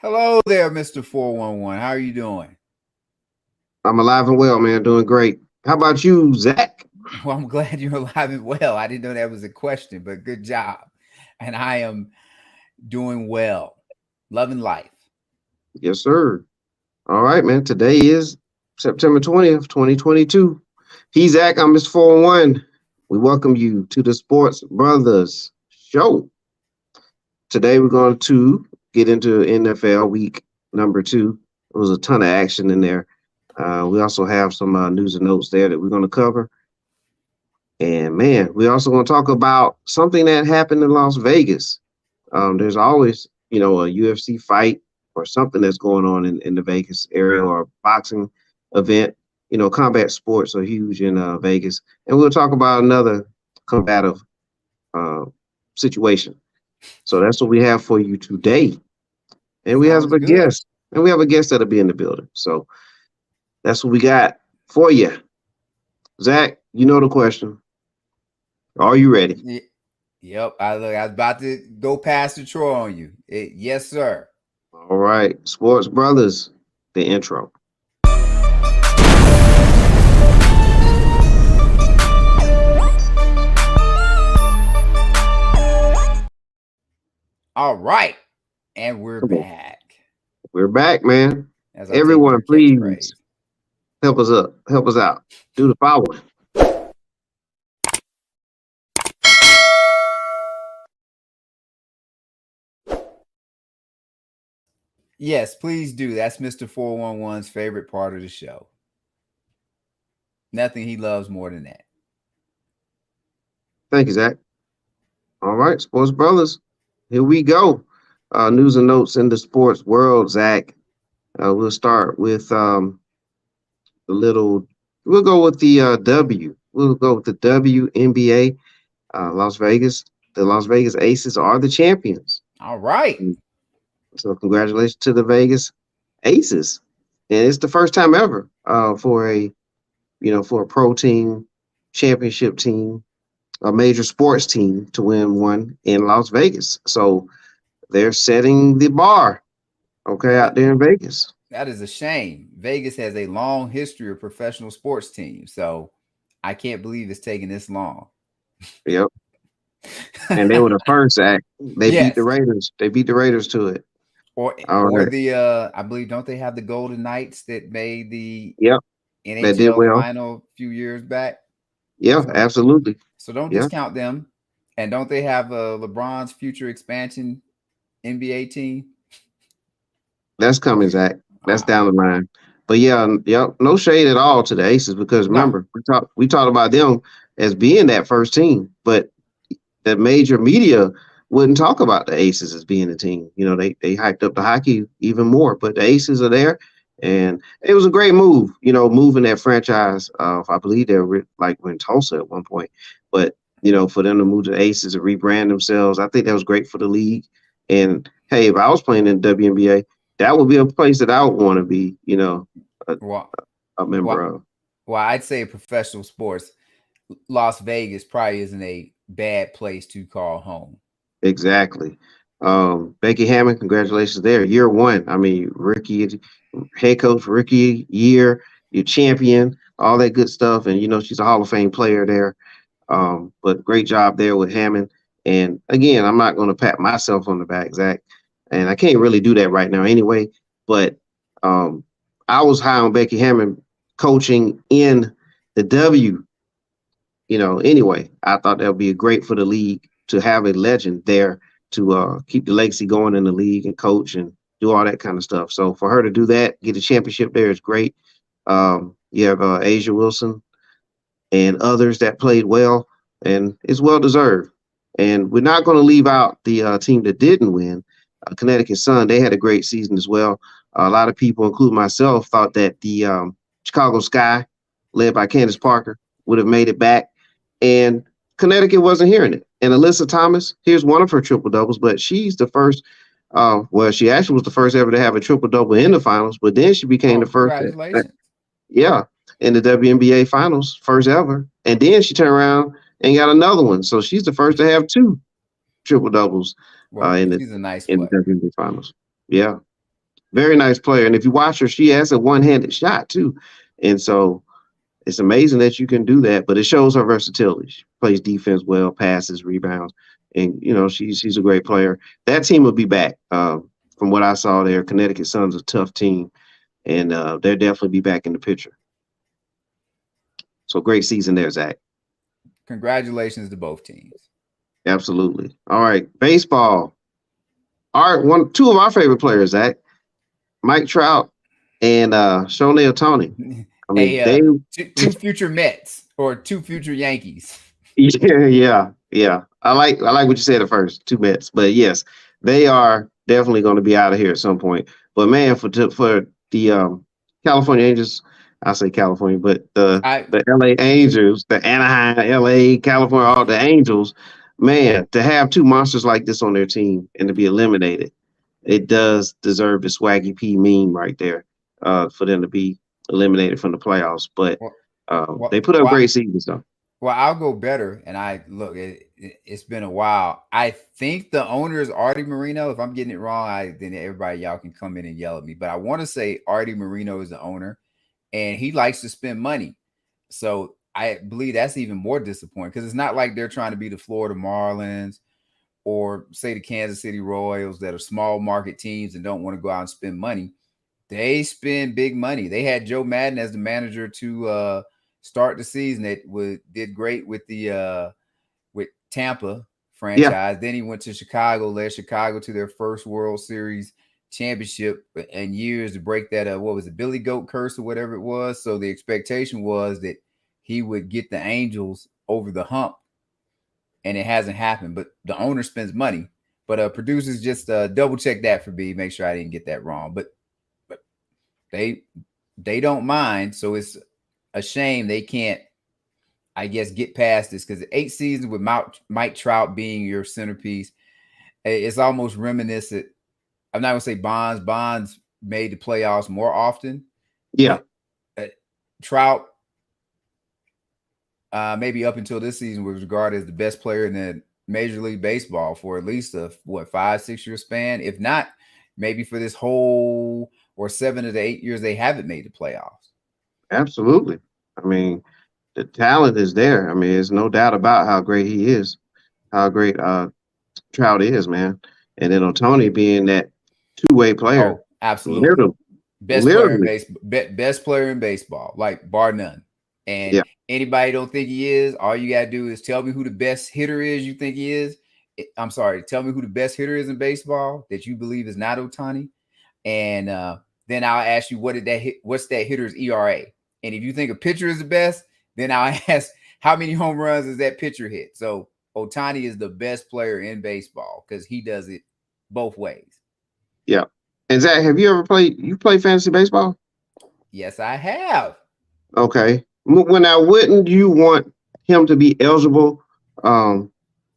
Hello there, Mr. 411. How are you doing? I'm alive and well, man. Doing great. How about you, Zach? Well, I'm glad you're alive and well. I didn't know that was a question, but good job. And I am doing well, loving life. Yes, sir. All right, man. Today is September 20th, 2022. He's Zach. I'm Mr. 401. We welcome you to the Sports Brothas show. Today, we're going to get into NFL week number two. There was a ton of action in there. We also have some news and notes there that we're going to cover. And man, we're also going to talk about something that happened in Las Vegas. There's always, a UFC fight or something that's going on in the Vegas area or a boxing event. Combat sports are huge in Vegas. And we'll talk about another combative uh, situation. So that's what we have for you today. And we have Sounds a good. guest. And we have a guest that'll be in the building. So that's what we got for you. Zach, you know the question. Are you ready? Yep. I was about to go past the Troy on you. Yes, sir. All right. Sports Brothers, the intro. All right. And we're Come on. back. We're back, man. As I take Everyone, your please catchphrase. help us up. Help us out. Do the following. Yes, please do. That's Mr. 411's favorite part of the show. Nothing he loves more than that. Thank you, Zach. All right, Sports Brothers. Here we go. News and notes in the sports world, Zach. We'll start with the little. We'll go with the W. We'll go with the WNBA. Las Vegas. The Las Vegas Aces are the champions. All right. So congratulations to the Vegas Aces. And it's the first time ever for a pro team, championship team, a major sports team to win one in Las Vegas. So they're setting the bar, okay, That out there in Vegas. that is a shame. Vegas has a long history of professional sports teams, so I can't believe it's taking this long. Yep. And they were the first act. They beat the Yes. Raiders. They beat the Raiders to it. Or All or right. the I believe don't they have the Golden Knights that made the Yep. That did NHL well. final a few years back? Yeah, So absolutely. so don't Yeah. discount them. And don't they have LeBron's future expansion NBA team? That's coming, Zach. That's Ah, down the line. But yeah, yep, no shade at all to the Aces because no. remember, we talked about them as being that first team, but the major media wouldn't talk about the Aces as being a team. They hyped up the hockey even more, but the Aces are there, and it was a great move. Moving that franchise. I believe they were like in Tulsa at one point, but for them to move to the Aces and rebrand themselves, I think that was great for the league. And hey, if I was playing in WNBA, that would be a place that I would want to be. A, Well, a member well, of. well, I'd say professional sports. Las Vegas probably isn't a bad place to call home. Exactly. Becky Hammond, congratulations there. Year one. I mean, rookie, head coach, rookie year, your champion, all that good stuff. And, she's a Hall of Fame player there. But great job there with Hammond. And again, I'm not going to pat myself on the back, Zach. And I can't really do that right now anyway. But um, I was high on Becky Hammond coaching in the W. Anyway, I thought that would be great for the league to have a legend there to keep the legacy going in the league and coach and do all that kind of stuff. So for her to do that, get a championship there is great. You have Asia Wilson and others that played well, and it's well deserved. And we're not going to leave out the team that didn't win, Connecticut Sun. They had a great season as well. A lot of people, including myself, thought that the Chicago Sky, led by Candace Parker, would have made it back, and Connecticut wasn't hearing it. And Alyssa Thomas, here's one of her triple doubles, but she's the first. Well, she actually was the first ever to have a triple double in the finals, but then she became Oh, the first. congratulations. Yeah, in the WNBA finals, first ever. And then she turned around and got another one. So she's the first to have two triple doubles Well, in the she's a nice player. WNBA finals. Yeah. Very nice player. And if you watch her, she has a one-handed shot too. And so it's amazing that you can do that, but it shows her versatility. She plays defense well, passes, rebounds, and she's a great player. That team will be back. From what I saw there, Connecticut Sun's a tough team, and they'll definitely be back in the picture. So great season there, Zach. Congratulations to both teams. Absolutely. All right, baseball. Two of our favorite players, Zach, Mike Trout and Shohei Ohtani. I mean, Hey, two future Mets or two future Yankees. Yeah. I like what you said at first, two Mets, but yes, they are definitely going to be out of here at some point. But man, for the California Angels, I say California, but the LA Angels, the Anaheim, LA, California, all the Angels, man, to have two monsters like this on their team and to be eliminated, it does deserve the Swaggy P meme right there, for them to be eliminated from the playoffs. But they put up great seasons though. Well, I'll go better. And it's been a while. I think the owner is Artie Moreno. If I'm getting it wrong, then everybody y'all can come in and yell at me. But I want to say Artie Moreno is the owner, and he likes to spend money. So I believe that's even more disappointing because it's not like they're trying to be the Florida Marlins or say the Kansas City Royals that are small market teams and don't want to go out and spend money. They spend big money. They had Joe Madden as the manager to start the season. That did great with the with Tampa franchise. Yeah. Then he went to Chicago, led Chicago to their first World Series championship in years to break that what was it, Billy Goat curse or whatever it was. So the expectation was that he would get the Angels over the hump, and it hasn't happened. But the owner spends money. But producers just double check that for me, make sure I didn't get that wrong. But they don't mind. So it's a shame they can't, I guess, get past this because 8 seasons with Mike Trout being your centerpiece, it's almost reminiscent. I'm not gonna say Bonds. Bonds made the playoffs more often. Yeah. Trout, maybe up until this season, was regarded as the best player in the Major League Baseball for at least a 5-6 year span. If not, maybe for this whole or 7 of the 8 years they haven't made the playoffs. Absolutely. I mean, the talent is there. I mean, there's no doubt about how great he is, how great Trout is, man. And then Ohtani being that two-way player. Oh, absolutely. Best player in baseball, like bar none. And anybody don't think he is, all you got to do is tell me who the best hitter is you think he is. I'm sorry, tell me who the best hitter is in baseball that you believe is not Ohtani. And then I'll ask you, what's that hitter's ERA? And if you think a pitcher is the best, then I'll ask, how many home runs does that pitcher hit? So Ohtani is the best player in baseball because he does it both ways. Yeah. And Zach, have you ever played fantasy baseball? Yes, I have. Okay. Now, wouldn't you want him to be eligible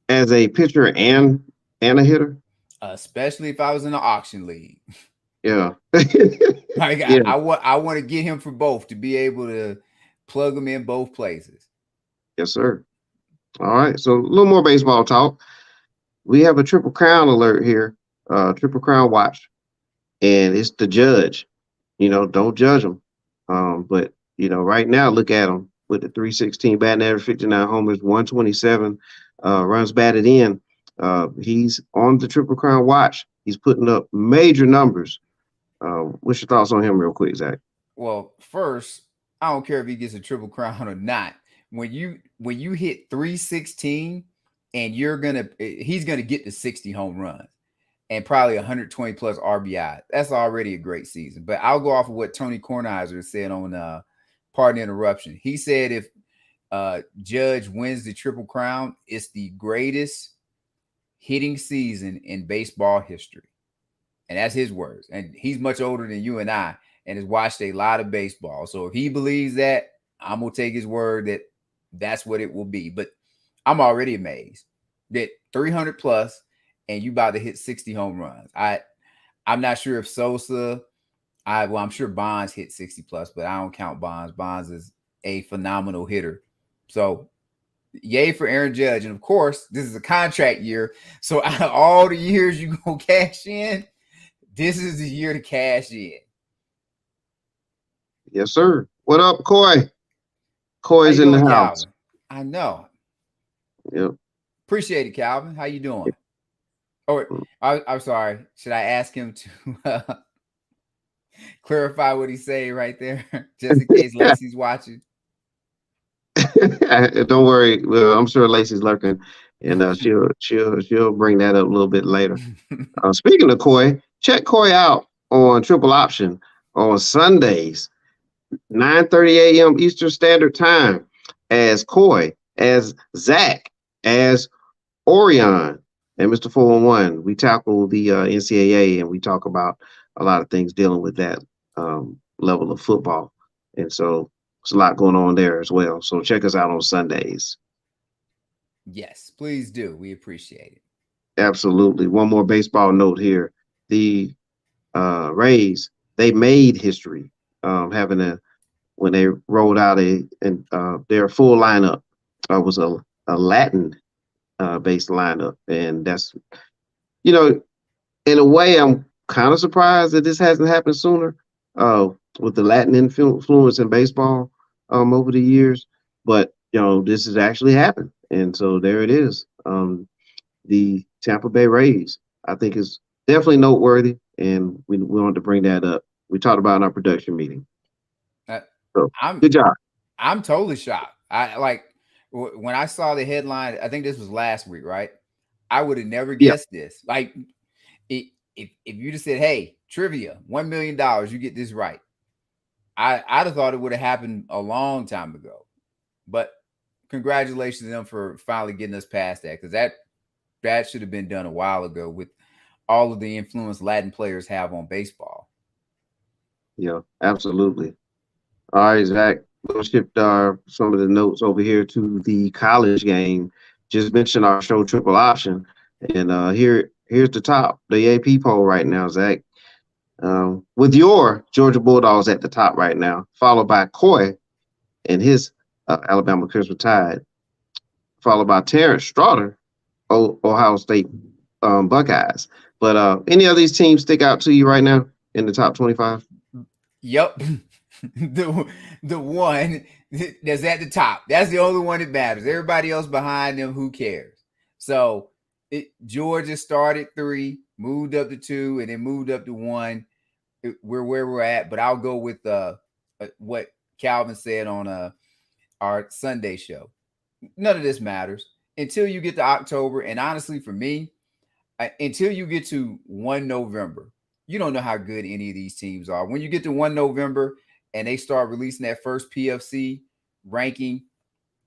as a pitcher and a hitter? Especially if I was in an auction league. Yeah. I want to get him for both to be able to plug him in both places. Yes, sir. All right. So a little more baseball talk. We have a Triple Crown alert here, Triple Crown watch, and it's the judge. Don't judge him. But right now, look at him with the 316 batting average, 59 homers, 127 runs batted in. He's on the Triple Crown watch. He's putting up major numbers. What's your thoughts on him real quick, Zach? Well, first, I don't care if he gets a Triple Crown or not. When you hit 316 and he's gonna get to 60 home runs and probably 120 plus RBI. That's already a great season. But I'll go off of what Tony Kornheiser said on Pardon Interruption. He said if Judge wins the Triple Crown, it's the greatest hitting season in baseball history. And that's his words. And he's much older than you and I and has watched a lot of baseball. So if he believes that, I'm going to take his word that that's what it will be. But I'm already amazed that 300 plus and you about to hit 60 home runs. I'm not sure if Sosa, I'm sure Bonds hit 60 plus, but I don't count Bonds. Bonds is a phenomenal hitter. So yay for Aaron Judge. And of course, this is a contract year. So out of all the years you go cash in, This is the year to cash in. Yes, sir. What up, Coy? How Coy's you in the doing, house. Calvin? I know. Yep. Appreciate it, Calvin. How you doing? Oh, I'm sorry. Should I ask him to clarify what he's saying right there, just in case Lacey's watching? Don't worry. Well, I'm sure Lacey's lurking, and she'll bring that up a little bit later. Speaking of Coy, check Coy out on Triple Option on Sundays, 9:30 a.m. Eastern Standard Time, as Coy, as Zach, as Orion, and Mr. 411. We tackle the NCAA, and we talk about a lot of things dealing with that level of football. And so there's a lot going on there as well. So check us out on Sundays. Yes, please do. We appreciate it. Absolutely. One more baseball note here. The Rays, they made history having when they rolled out their full lineup was a Latin based lineup. And that's, you know, in a way, I'm kind of surprised that this hasn't happened sooner with the Latin influence in baseball over the years. But, this has actually happened. And so there it is. The Tampa Bay Rays, I think, is definitely noteworthy. And we wanted to bring that up. We talked about in our production meeting. So good job. I'm totally shocked. I like when I saw the headline, I think this was last week, right? I would have never guessed this. Like, if you just said, "Hey, trivia, $1 million, you get this right," I'd have thought it would have happened a long time ago. But congratulations to them for finally getting us past that, because that should have been done a while ago with all of the influence Latin players have on baseball. Yeah, absolutely. All right, Zach, we'll shift some of the notes over here to the college game. Just mentioned our show Triple Option, and here's the top, the AP poll right now, Zach. With your Georgia Bulldogs at the top right now, followed by Coy and his Alabama Crimson Tide, followed by Terrence Stroughter, Ohio State Buckeyes. But any of these teams stick out to you right now in the top 25? Yep. the one that's at the top. That's the only one that matters. Everybody else behind them, who cares? So Georgia started 3, moved up to 2, and then moved up to 1. We're where we're at, but I'll go with what Calvin said on our Sunday show. None of this matters until you get to October, and honestly, for me, until you get to 1 November, you don't know how good any of these teams are. When you get to 1 November and they start releasing that first PFC ranking,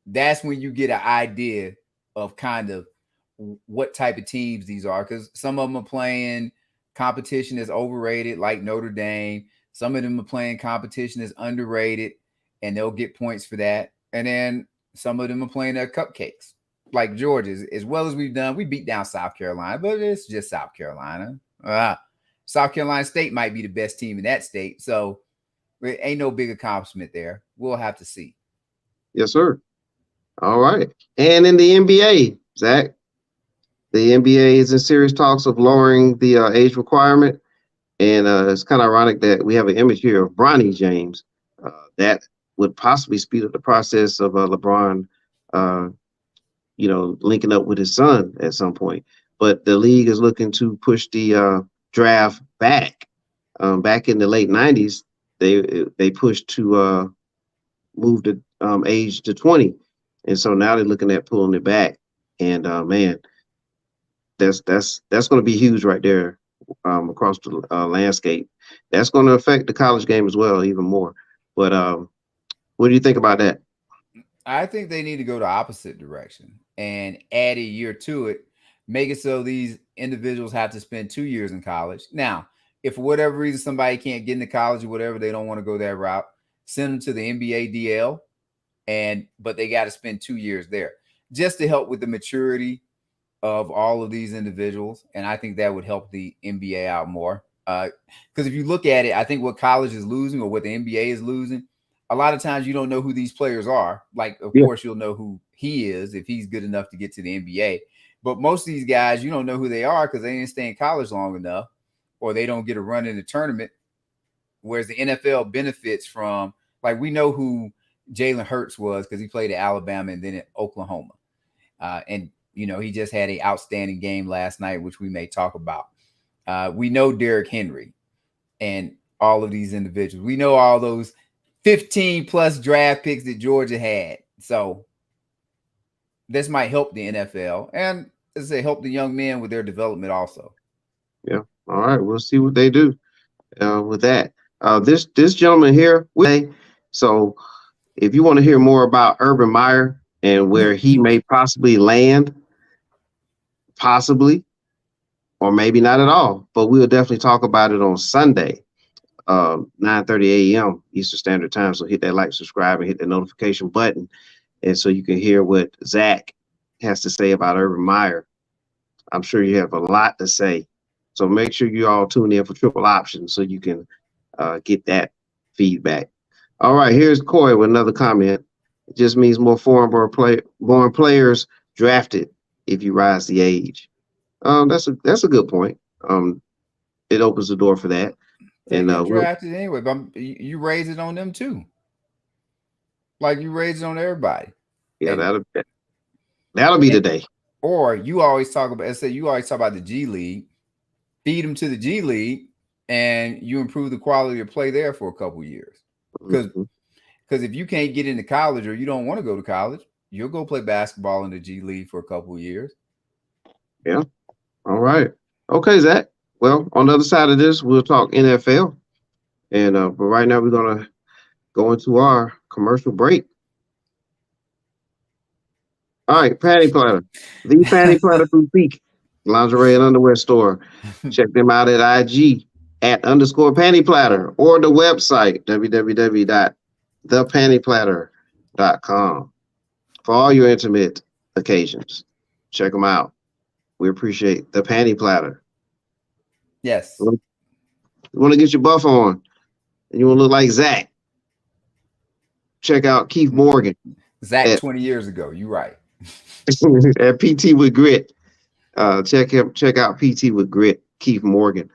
that's when you get an idea of kind of what type of teams these are, because some of them are playing competition that's overrated, like Notre Dame. Some of them are playing competition that's underrated, and they'll get points for that. And then some of them are playing their cupcakes, like Georgia. As well as we've done, we beat down South Carolina, but it's just South Carolina. South Carolina State might be the best team in that state, so it ain't no big accomplishment there. We'll have to see. Yes, sir. All right. And in the NBA, Zach, the NBA is in serious talks of lowering the age requirement. And it's kind of ironic that we have an image here of Bronny James that would possibly speed up the process of LeBron, linking up with his son at some point. But the league is looking to push the draft back. Back in the late 90s, they pushed to move the age to 20. And so now they're looking at pulling it back. And man, that's going to be huge right there across the landscape. That's going to affect the college game as well, even more. But what do you think about that? I think they need to go the opposite direction and add a year to it, make it so these individuals have to spend 2 years in college. Now, if for whatever reason somebody can't get into college or whatever, they don't want to go that route, send them to the NBA DL, but they got to spend 2 years there just to help with the maturity of all of these individuals. And I think that would help the NBA out more. Because if you look at it, I think what college is losing or what the NBA is losing, a lot of times you don't know who these players are. Like, of course, you'll know who he is if he's good enough to get to the NBA. But most of these guys, you don't know who they are because they didn't stay in college long enough, or they don't get a run in the tournament. Whereas the NFL benefits from, like, we know who Jalen Hurts was because he played at Alabama and then at Oklahoma. And, he just had an outstanding game last night, which we may talk about. We know Derrick Henry and all of these individuals. We know all those 15 plus draft picks that Georgia had. So this might help the NFL and, as I say, help the young men with their development also. Yeah. All right. We'll see what they do with that. This gentleman here. So if you want to hear more about Urban Meyer and where he may possibly land, or maybe not at all, but we'll definitely talk about it on Sunday, 9:30 a.m. Eastern Standard Time. So hit that like, subscribe, and hit the notification button, and so you can hear what Zach has to say about Urban Meyer. I'm sure you have a lot to say. So make sure you all tune in for Triple Option so you can get that feedback. All right, here's Coy with another comment. It just means more foreign-born players drafted if you rise the age. That's a good point. It opens the door for that. They get drafted anyway, but you raise it on them too. Like you raise it on everybody. Yeah, that'll be the day. Or you always talk about, the G League. Feed them to the G League, and you improve the quality of play there for a couple of years. Because if you can't get into college or you don't want to go to college, you'll go play basketball in the G League for a couple of years. Yeah. All right. Okay, Zach. Well, on the other side of this, we'll talk NFL. And but right now we're gonna go into our commercial break. All right, Panty Platter. The Panty Platter Boutique lingerie and underwear store. Check them out at IG @_panty platter or the website www.thepantyplatter.com for all your intimate occasions. Check them out. We appreciate the Panty Platter. Yes. You want to get your buff on and you want to look like Zach. Check out Keith Morgan. Zach 20 years ago. You're right. At PT with Grit. Check out PT with Grit, Keith Morgan.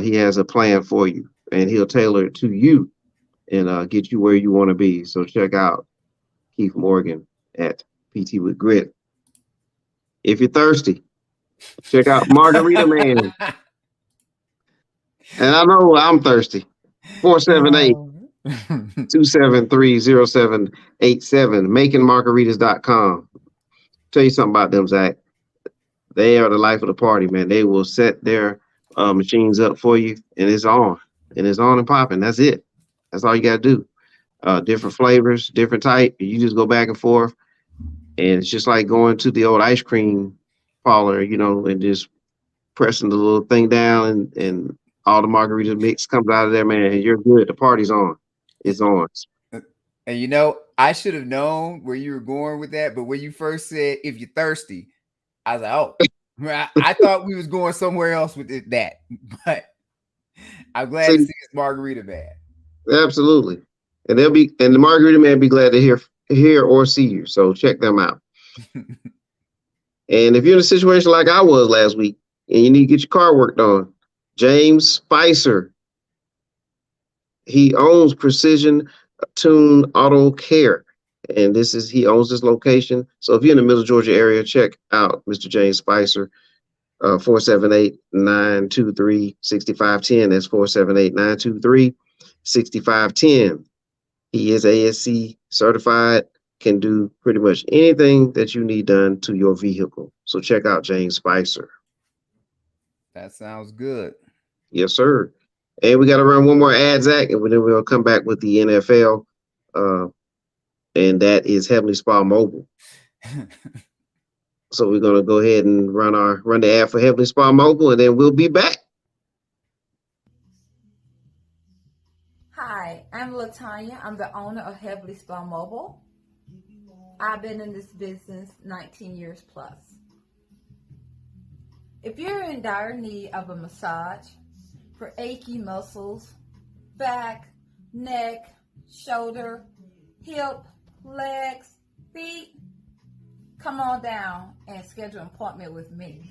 He has a plan for you, and he'll tailor it to you and get you where you want to be. So check out Keith Morgan at PT with Grit. If you're thirsty, check out Margarita Man. And I know I'm thirsty. 478-273-0787, makingmargaritas.com. Tell you something about them, Zach. They are the life of the party, man. They will set their machines up for you, and it's on. And it's on and popping. That's it. That's all you got to do. Different flavors, different type. You just go back and forth. And it's just like going to the old ice cream parlor, and just pressing the little thing down and all the margarita mix comes out of there, man. And you're good. The party's on. It's on. And I should have known where you were going with that, but when you first said if you're thirsty, I was like, oh, I thought we was going somewhere else with that, but I'm glad to see it's Margarita Man. Absolutely, and the Margarita Man be glad to hear or see you. So check them out. And if you're in a situation like I was last week and you need to get your car worked on, James Spicer, he owns Precision Tune Auto Care. And he owns this location. So if you're in the Middle Georgia area, check out Mr. James Spicer, 478-923-6510. That's 478-923-6510. He is ASC certified, can do pretty much anything that you need done to your vehicle. So check out James Spicer. That sounds good. Yes, sir. And we got to run one more ad, Zach, and then we'll come back with the NFL. And that is Heavenly Spa Mobile. So we're going to go ahead and run the ad for Heavenly Spa Mobile, and then we'll be back. Hi, I'm LaTanya. I'm the owner of Heavenly Spa Mobile. I've been in this business 19 years plus. If you're in dire need of a massage for achy muscles, back, neck, shoulder, hip, legs, feet, come on down and schedule an appointment with me.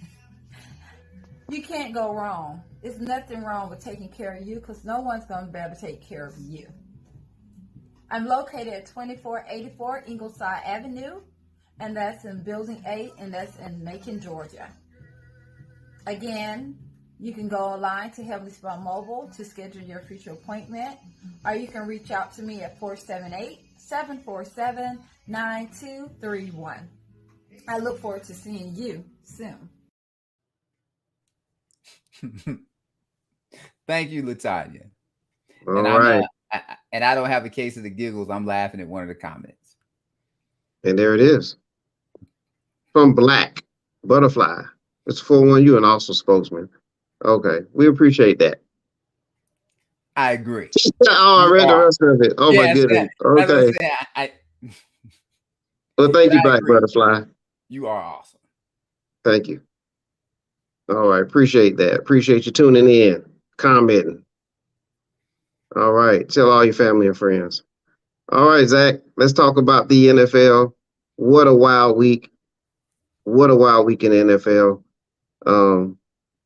You can't go wrong. There's nothing wrong with taking care of you because no one's going to be able to take care of you. I'm located at 2484 Ingleside Avenue, and that's in Building 8, and that's in Macon, Georgia. Again, you can go online to Heavenly Spa Mobile to schedule your future appointment, or you can reach out to me at 478-747-9231. I look forward to seeing you soon. Thank you, Latanya. All right. And I don't have a case of the giggles. I'm laughing at one of the comments. And there it is. From Black Butterfly. It's 4-1 and also spokesman. Okay. We appreciate that. I agree. Oh, I read the rest of it. Oh, my goodness. Okay. Well, thank you, Black Butterfly. You are awesome. Thank you. All right. Appreciate that. Appreciate you tuning in, commenting. All right. Tell all your family and friends. All right, Zach, let's talk about the NFL. What a wild week. What a wild week in the NFL.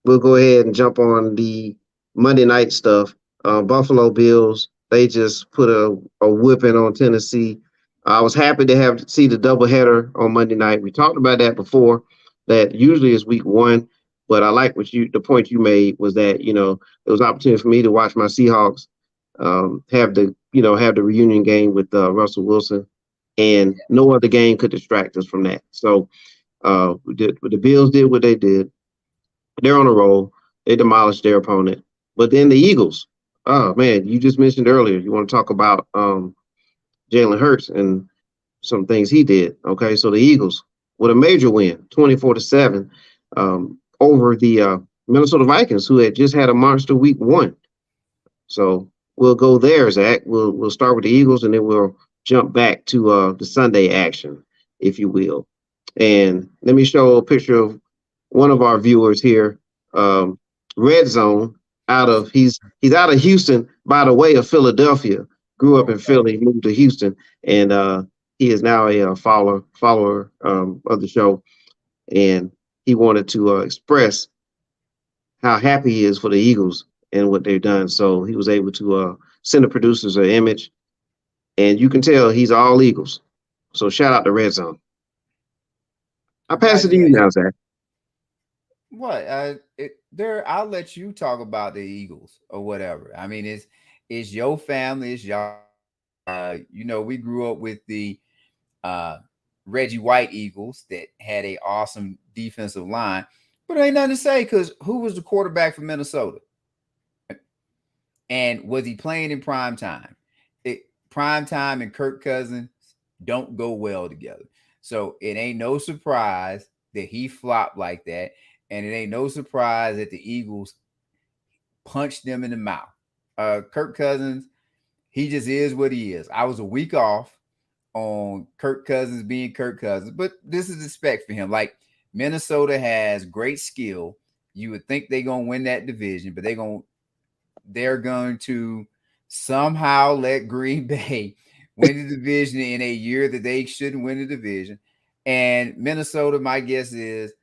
We'll go ahead and jump on the Monday night stuff. Buffalo Bills, they just put a whipping on Tennessee. I was happy to see the doubleheader on Monday night. We talked about that before, that usually is week 1, but I like the point you made was that, it was an opportunity for me to watch my Seahawks have the reunion game with Russell Wilson, and no other game could distract us from that. So the Bills did what they did. They're on a roll. They demolished their opponent. But then the Eagles, oh man, you just mentioned earlier, you want to talk about Jalen Hurts and some things he did. Okay, so the Eagles with a major win, 24-7 over the Minnesota Vikings, who had just had a monster week 1. So we'll go there, Zach. We'll start with the Eagles, and then we'll jump back to the Sunday action, if you will. And let me show a picture of one of our viewers here. Red Zone he's out of Houston by the way of Philadelphia. Grew up in Philly, moved to Houston, and he is now a follower of the show. And he wanted to express how happy he is for the Eagles and what they've done. So he was able to send the producers an image, and you can tell he's all Eagles. So shout out to Red Zone. I'll pass it to you now, Zach. What? I'll let you talk about the Eagles or whatever. I mean, it's your family, it's y'all. We grew up with the Reggie White Eagles that had an awesome defensive line, but ain't nothing to say because who was the quarterback for Minnesota? And was he playing in prime time? Prime time and Kirk Cousins don't go well together. So it ain't no surprise that he flopped like that. And it ain't no surprise that the Eagles punched them in the mouth. Kirk Cousins, he just is what he is. I was a week off on Kirk Cousins being Kirk Cousins, but this is respect for him. Like, Minnesota has great skill. You would think they're going to win that division, but they're going to somehow let Green Bay win the division in a year that they shouldn't win the division. And Minnesota, my guess is,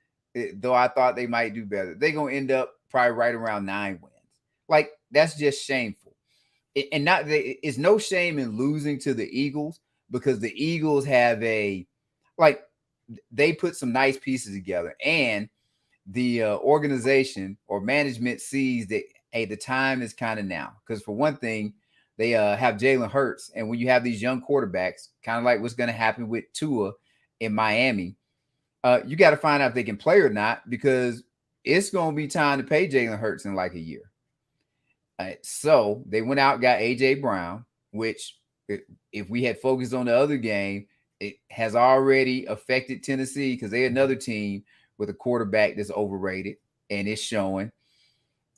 though I thought they might do better, they're going to end up probably right around 9 wins. Like, that's just shameful. It's no shame in losing to the Eagles because the Eagles have they put some nice pieces together, and the organization or management sees that, hey, the time is kind of now. Because for one thing, they have Jalen Hurts, and when you have these young quarterbacks, kind of like what's going to happen with Tua in Miami, you got to find out if they can play or not, because it's going to be time to pay Jalen Hurts in like a year. So they went out and got A.J. Brown, which if we had focused on the other game, it has already affected Tennessee because they're another team with a quarterback that's overrated, and it's showing.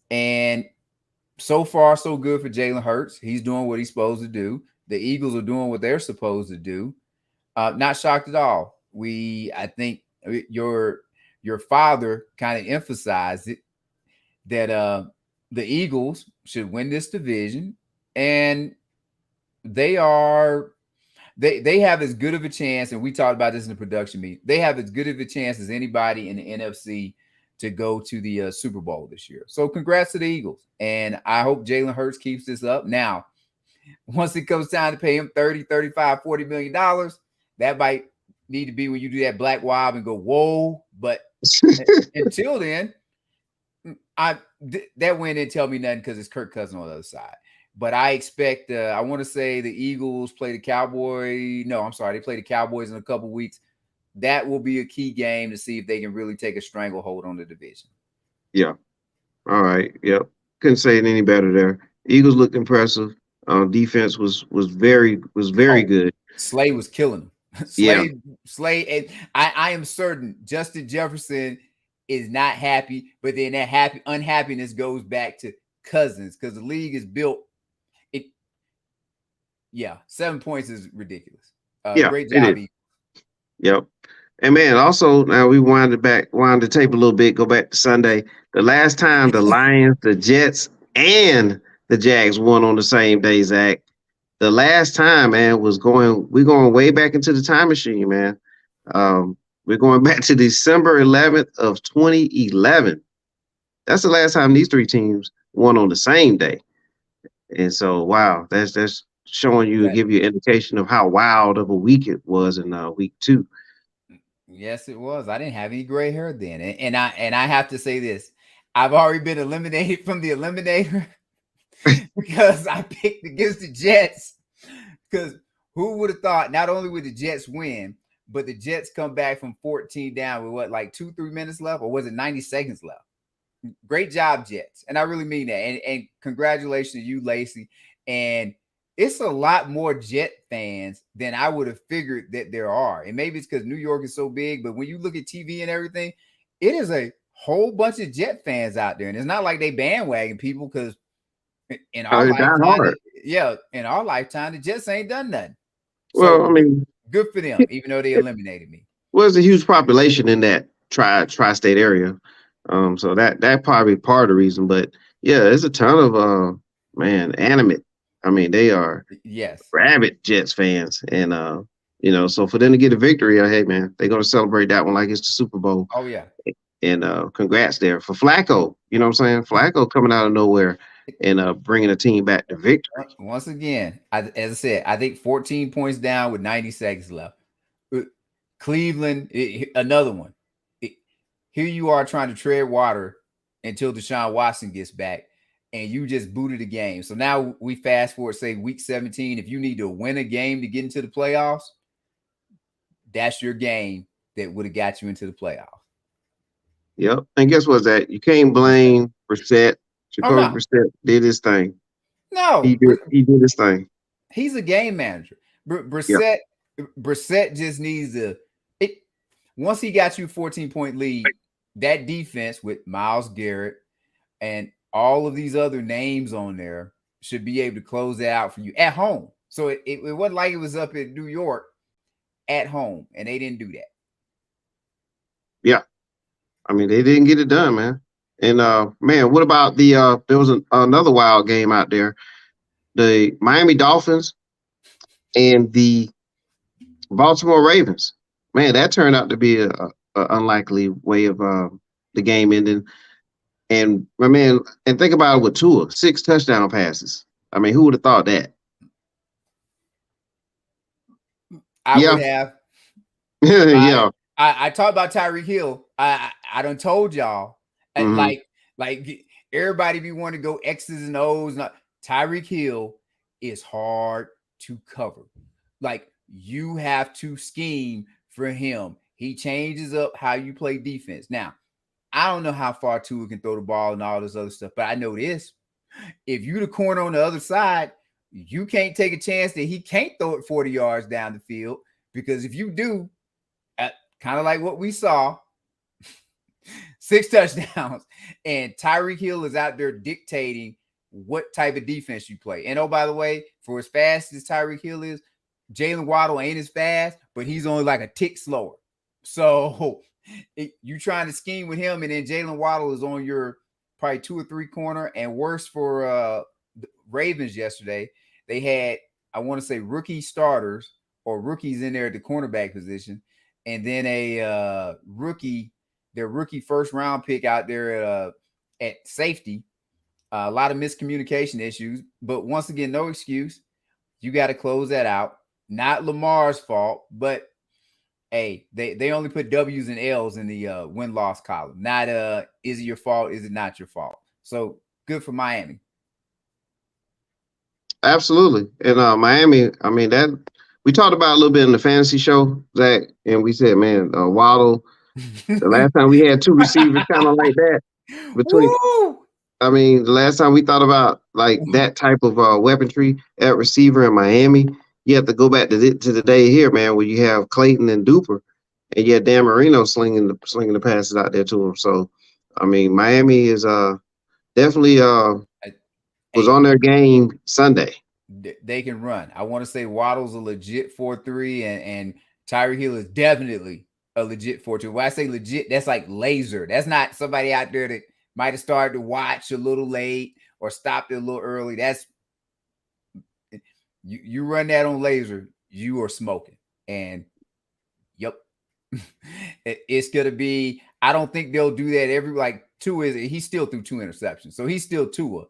And so far, so good for Jalen Hurts. He's doing what he's supposed to do. The Eagles are doing what they're supposed to do. Not shocked at all. I think your father kind of emphasized it, that the Eagles should win this division, and they have as good of a chance, and we talked about this in the production meeting, they have as good of a chance as anybody in the NFC to go to the Super Bowl this year. So congrats to the Eagles. And I hope Jalen Hurts keeps this up. Now, once it comes time to pay him 30, 35, $40 million, that might need to be when you do that black wob and go, whoa. But until then, that win didn't tell me nothing because it's Kirk Cousins on the other side. But I expect, I want to say the Eagles play the Cowboys. No, I'm sorry. They play the Cowboys in a couple weeks. That will be a key game to see if they can really take a stranglehold on the division. Yeah. All right. Yep. Couldn't say it any better there. Eagles looked impressive. Defense was very good. Slay was killing them. Slay, and I am certain Justin Jefferson is not happy, but then that unhappiness goes back to Cousins because the league is built. 7 points is ridiculous. Great job. Yep. And man, also now we wind the tape a little bit, go back to Sunday. The last time the Lions, the Jets, and the Jags won on the same day, Zach. The last time, man, we're going way back into the time machine, man. We're going back to December 11th of 2011. That's the last time these three teams won on the same day. And so, wow, that's showing you and give you an indication of how wild of a week it was in week 2. Yes, it was. I didn't have any gray hair then. And I have to say this. I've already been eliminated from the eliminator because I picked against the Jets. Because who would have thought not only would the Jets win, but the Jets come back from 14 down with like 2-3 minutes left, or was it 90 seconds left? Great job, Jets. And I really mean that. And congratulations to you, Lacey. And it's a lot more Jet fans than I would have figured that there are. And maybe it's because New York is so big, but when you look at TV and everything, it is a whole bunch of Jet fans out there. And it's not like they bandwagon people because in our lifetime, the Jets ain't done nothing. Well, I mean, good for them, even though they eliminated me. Well, there's a huge population in that tri-state area. So that probably part of the reason. But yeah, there's a ton of animate. I mean, they are rabid Jets fans. And so for them to get a victory, hey man, they're gonna celebrate that one like it's the Super Bowl. Oh yeah. And congrats there for Flacco. You know what I'm saying? Flacco coming out of nowhere and bringing a team back to victory. Once again, as I said, I think 14 points down with 90 seconds left. Cleveland, another one. Here you are trying to tread water until Deshaun Watson gets back, and you just booted the game. So now we fast forward, say week 17. If you need to win a game to get into the playoffs, that's your game that would have got you into the playoffs. Yep. And guess what, Zach? You can't blame Brissett. Jacoby Brissett did his thing. No. He did his thing. He's a game manager. Brissett just needs to once he got you 14-point lead, that defense with Myles Garrett and all of these other names on there should be able to close it out for you at home. So it wasn't like it was up in New York at home, and they didn't do that. Yeah. I mean, they didn't get it done, man. And, man, what about there was another wild game out there. The Miami Dolphins and the Baltimore Ravens. Man, that turned out to be a unlikely way of the game ending. And my man, and think about it with Tua, 6 touchdown passes. I mean, who would have thought that? I would have. Yeah. I talked about Tyreek Hill. I done told y'all. Mm-hmm. Like everybody be wanting to go X's and O's. Tyreek Hill is hard to cover. Like you have to scheme for him. He changes up how you play defense. Now, I don't know how far Tua can throw the ball and all this other stuff, but I know this. If you the corner on the other side, you can't take a chance that he can't throw it 40 yards down the field, because if you do, kind of like what we saw, 6 touchdowns, and Tyreek Hill is out there dictating what type of defense you play. And oh, by the way, for as fast as Tyreek Hill is, Jalen Waddle ain't as fast, but he's only like a tick slower. So you trying to scheme with him, and then Jalen Waddle is on your probably 2 or 3 corner. And worse for the Ravens yesterday, they had, I want to say, rookie starters or rookies in there at the cornerback position, and then a rookie their rookie first round pick out there at safety. A lot of miscommunication issues, but once again, no excuse. You got to close that out. Not Lamar's fault, but hey, they only put W's and L's in the win-loss column. Not is it your fault? Is it not your fault? So good for Miami. Absolutely. And Miami, I mean, that we talked about a little bit in the fantasy show, Zach, and we said, man, Waddle, the last time we had two receivers kind of like that between. Woo! I mean, the last time we thought about like that type of weaponry at receiver in Miami, you have to go back to the day here, man, where you have Clayton and Duper, and you have Dan Marino slinging the passes out there to him. So, I mean, Miami is definitely was on their game Sunday. They can run. I want to say Waddle's a legit 4-3, and Tyreek Hill is definitely a legit 4-2. When I say legit, that's like laser. That's not somebody out there that might have started to watch a little late or stopped it a little early. That's you run that on laser, you are smoking. And yep, it's gonna be. I don't think they'll do that every like Tua he still threw 2 interceptions, so he's still Tua.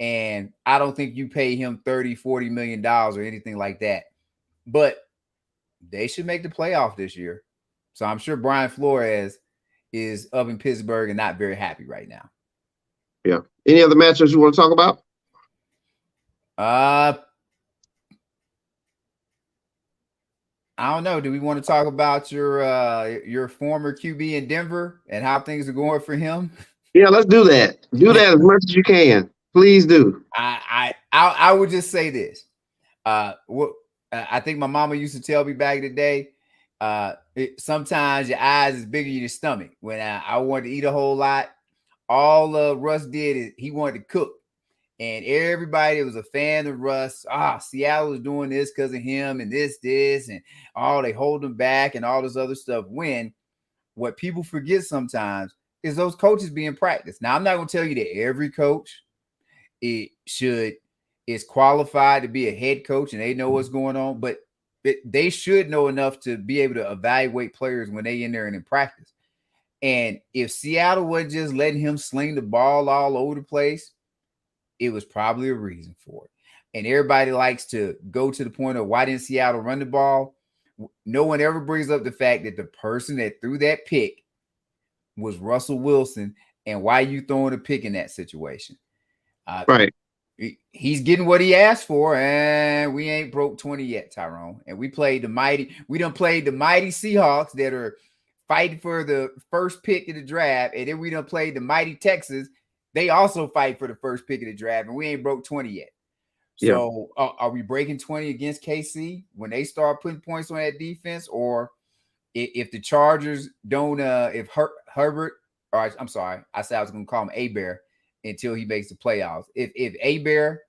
And I don't think you pay him $30-40 million or anything like that. But they should make the playoff this year. So I'm sure Brian Flores is up in Pittsburgh and not very happy right now. Yeah. Any other matchups you want to talk about? I don't know. Do we want to talk about your former QB in Denver and how things are going for him? Yeah, let's do that. Do that as much as you can. Please do. I would just say this. I think my mama used to tell me back in the day, sometimes your eyes is bigger than your stomach. When I wanted to eat a whole lot, all Russ did is he wanted to cook. And everybody that was a fan of Russ, Seattle is doing this because of him and this, and they hold him back and all this other stuff. When what people forget sometimes is those coaches being practiced. Now, I'm not going to tell you that every coach is qualified to be a head coach and they know what's going on, but they should know enough to be able to evaluate players when they in there and in practice. And if Seattle was just letting him sling the ball all over the place, it was probably a reason for it. And everybody likes to go to the point of why didn't Seattle run the ball? No one ever brings up the fact that the person that threw that pick was Russell Wilson, and why you throwing a pick in that situation? Right. He's getting what he asked for, and we ain't broke 20 yet, Tyrone. And we done played the mighty Seahawks that are fighting for the first pick of the draft, and then we done played the mighty Texans. They also fight for the first pick of the draft, and we ain't broke 20 yet. So are we breaking 20 against KC when they start putting points on that defense? Or if the Chargers don't, if Herbert, or I'm sorry, I said I was going to call him A-Bear until he makes the playoffs. If A-Bear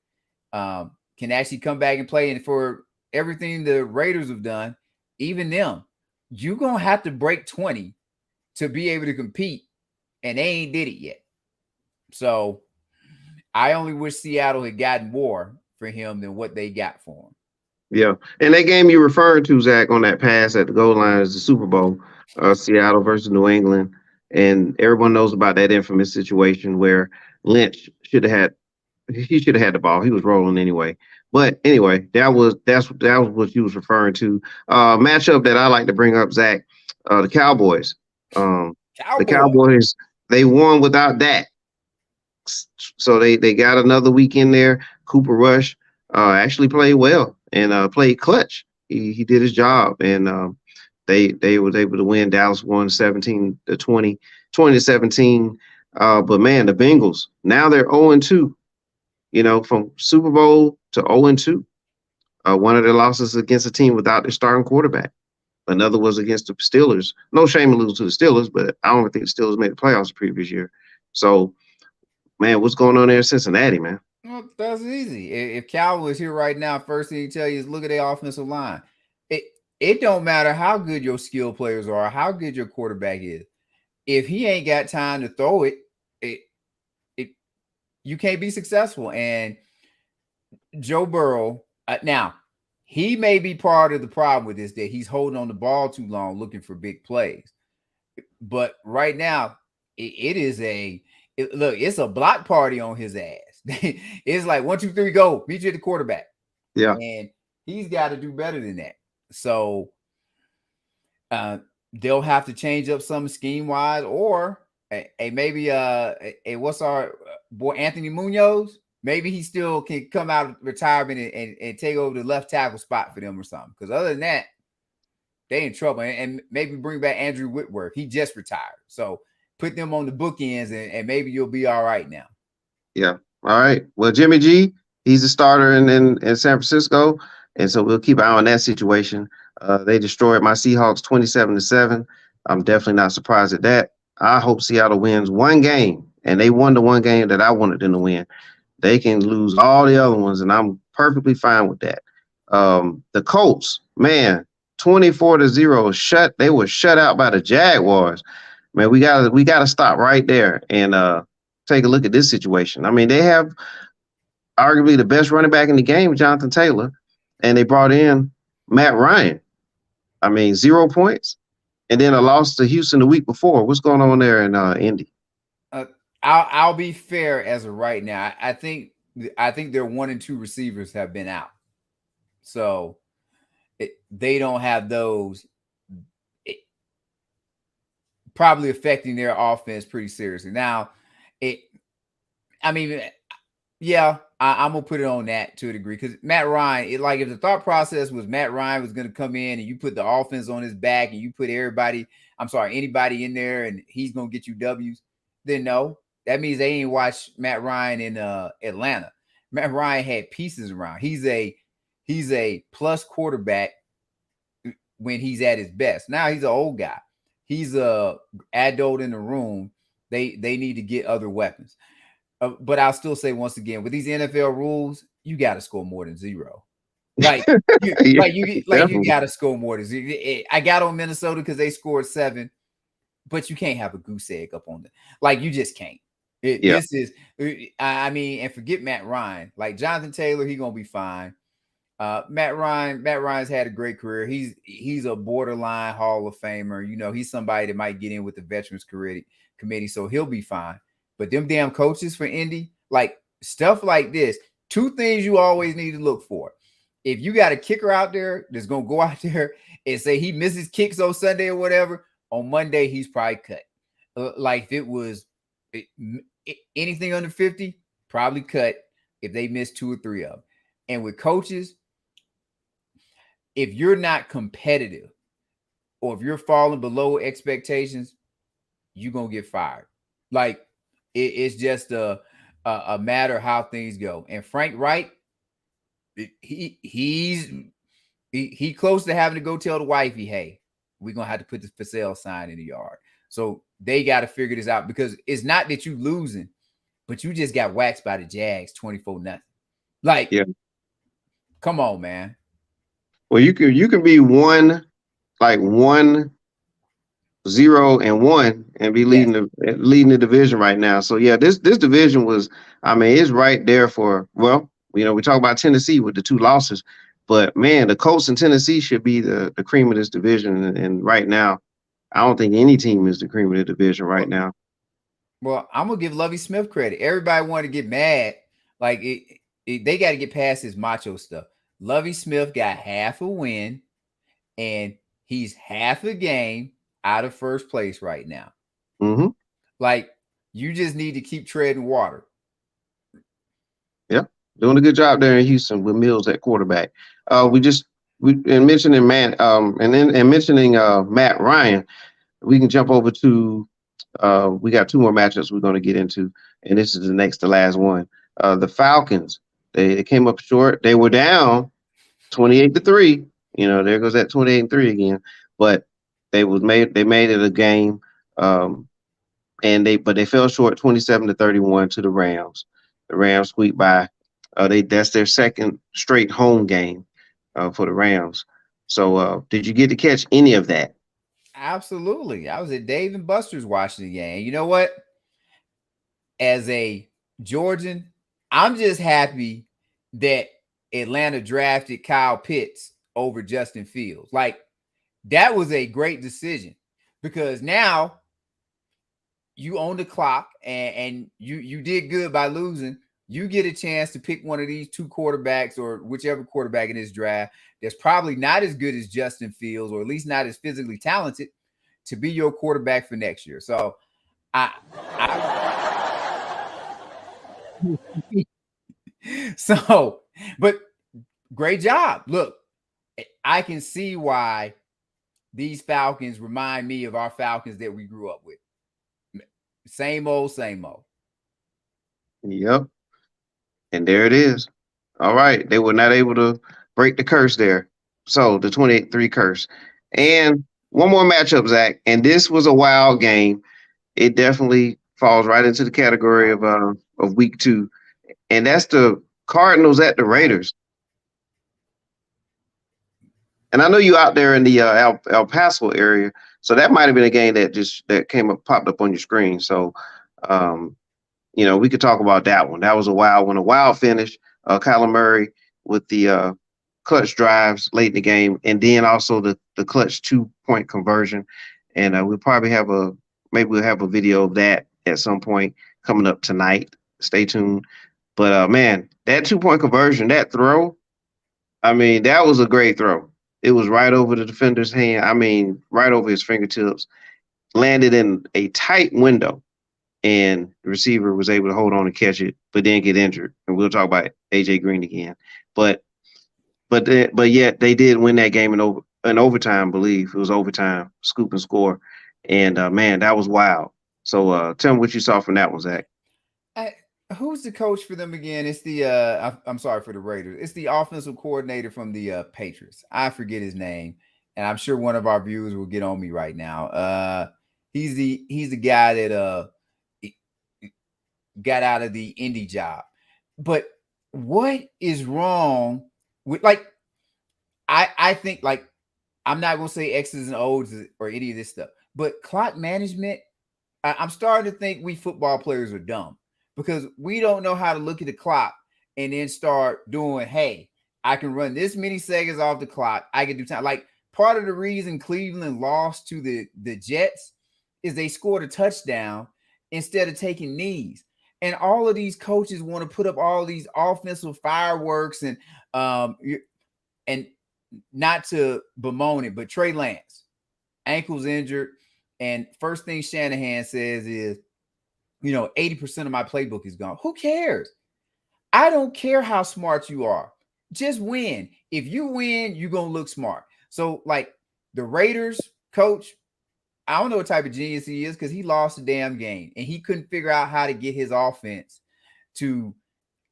can actually come back and play, and for everything the Raiders have done, even them, you're going to have to break 20 to be able to compete, and they ain't did it yet. So I only wish Seattle had gotten more for him than what they got for him. Yeah. And that game you referred to, Zach, on that pass at the goal line is the Super Bowl, Seattle versus New England. And everyone knows about that infamous situation where Lynch should have had the ball. He was rolling anyway. But anyway, that was what you was referring to. Matchup that I like to bring up, Zach, the Cowboys. The Cowboys, they won without Dak. So they got another week in there. Cooper Rush actually played well and played clutch. He did his job, and they was able to win. Dallas won 17-20, 20-17. But man, the Bengals, now they're 0-2. From Super Bowl to 0-2. One of their losses against a team without their starting quarterback. Another was against the Steelers. No shame in losing to the Steelers, but I don't think the Steelers made the playoffs the previous year. So, man, what's going on there in Cincinnati, man? Well, that's easy. If Cal was here right now, first thing he tell you is look at their offensive line. It don't matter how good your skill players are, how good your quarterback is. If he ain't got time to throw it, you can't be successful. And Joe Burrow, now, he may be part of the problem with this, that he's holding on the ball too long looking for big plays. But right now, it is look, it's a block party on his ass. It's like 1, 2, 3, go. Meet you at the quarterback. Yeah. And he's got to do better than that. So they'll have to change up some scheme wise, or maybe what's our boy Anthony Munoz? Maybe he still can come out of retirement and take over the left tackle spot for them or something. Because other than that, they in trouble. And maybe bring back Andrew Whitworth. He just retired. So put them on the bookends and maybe you'll be all right now. Yeah. All right. Well, Jimmy G, he's a starter in San Francisco. And so we'll keep an eye on that situation. They destroyed my Seahawks 27-7. I'm definitely not surprised at that. I hope Seattle wins one game, and they won the one game that I wanted them to win. They can lose all the other ones, and I'm perfectly fine with that. The Colts, man, 24-0, they were shut out by the Jaguars. Man, we gotta stop right there and take a look at this situation. I mean, they have arguably the best running back in the game, Jonathan Taylor, and they brought in Matt Ryan. I mean, 0 points, and then a loss to Houston the week before. What's going on there in Indy? I'll be fair as of right now. I think their 1 and 2 receivers have been out, so they don't have those. Probably affecting their offense pretty seriously. Now, I'm gonna put it on that to a degree because Matt Ryan, if the thought process was Matt Ryan was gonna come in and you put the offense on his back and you put anybody in there and he's gonna get you W's, then no. That means they ain't watched Matt Ryan in Atlanta. Matt Ryan had pieces around. He's a plus quarterback when he's at his best. Now he's an old guy. He's a adult in the room. They need to get other weapons. But I'll still say once again, with these NFL rules, you got to score more than 0. You got to score more than 0. I got on Minnesota because they scored 7, but you can't have a goose egg up on it. You just can't. This is, and forget Matt Ryan. Like Jonathan Taylor, he's gonna be fine. Matt Ryan's had a great career. He's a borderline Hall of Famer. You know, he's somebody that might get in with the Veterans Committee, so he'll be fine. But them damn coaches for Indy, stuff like this, 2 things you always need to look for. If you got a kicker out there that's gonna go out there and say he misses kicks on Sunday or whatever, on Monday he's probably cut. If it was anything under 50, probably cut if they miss 2 or 3 of them. And with coaches, if you're not competitive or if you're falling below expectations, you're going to get fired. It's just a matter of how things go. And Frank Wright, he's close to having to go tell the wifey, hey, we're going to have to put the for sale sign in the yard. So they got to figure this out because it's not that you losing, but you just got waxed by the Jags 24-0. Come on, man. Well, you can be 1-0-1 and be leading the division right now. So yeah, this division was, it's right there for, we talk about Tennessee with the 2 losses, but man, the Colts and Tennessee should be the cream of this division. And right now, I don't think any team is the cream of the division right now. Well, I'm gonna give Lovie Smith credit. Everybody wanted to get mad, they got to get past his macho stuff. Lovie Smith got half a win, and he's half a game out of first place right now. Mm-hmm. You just need to keep treading water. Yep, doing a good job there in Houston with Mills at quarterback. Mentioning Matt Ryan, we can jump over to. We got 2 more matchups we're going to get into, and this is the next to last one. The Falcons, they came up short. They were down 28-3. There goes that 28-3 again. But they made it a game, and they fell short 27-31 to the Rams. The Rams squeaked by. That's their second straight home game for the Rams. So did you get to catch any of that? Absolutely. I was at Dave and Buster's watching the game. You know what? As a Georgian, I'm just happy that Atlanta drafted Kyle Pitts over Justin Fields. That was a great decision because now you own the clock and you did good by losing, you get a chance to pick one of these two quarterbacks or whichever quarterback in this draft that's probably not as good as Justin Fields, or at least not as physically talented, to be your quarterback for next year. So I so, but great job. Look, I can see why these Falcons remind me of our Falcons that we grew up with. Same old, same old. Yep. And there it is. All right. They were not able to break the curse there. So the 28-3 curse. And one more matchup, Zach. And this was a wild game. It definitely falls right into the category of week 2. And that's the Cardinals at the Raiders. And I know you out there in the El Paso area, so that might have been a game that popped up on your screen. So, we could talk about that one. That was a wild one, a wild finish. Kyler Murray with the clutch drives late in the game, and then also the clutch 2-point conversion. And we'll have a video of that at some point coming up tonight. Stay tuned. But man, that 2-point conversion, that throw, I mean, that was a great throw. It was right over the defender's hand. I mean, right over his fingertips, landed in a tight window, and the receiver was able to hold on and catch it, but didn't get injured. And we'll talk about AJ Green again. But yet they did win that game in overtime, I believe. It was overtime, scoop and score. And man, that was wild. So tell me what you saw from that one, Zach. Who's the coach for them again? It's the I'm sorry, for the Raiders. It's the offensive coordinator from the Patriots. I forget his name, and I'm sure one of our viewers will get on me right now. He's the guy that got out of the Indy job. But what is wrong with, like, I think, like, I'm not gonna say X's and O's or any of this stuff, but clock management, I'm starting to think we football players are dumb, because we don't know how to look at the clock and then start doing, hey, I can run this many seconds off the clock. I can do time. Like, part of the reason Cleveland lost to the Jets is they scored a touchdown instead of taking knees. And all of these coaches want to put up all these offensive fireworks and not to bemoan it, but Trey Lance, ankle's injured. And first thing Shanahan says is, 80% of my playbook is gone. Who cares? I don't care how smart you are. Just win. If you win, you're going to look smart. So, like, the Raiders coach, I don't know what type of genius he is, because he lost the damn game and he couldn't figure out how to get his offense to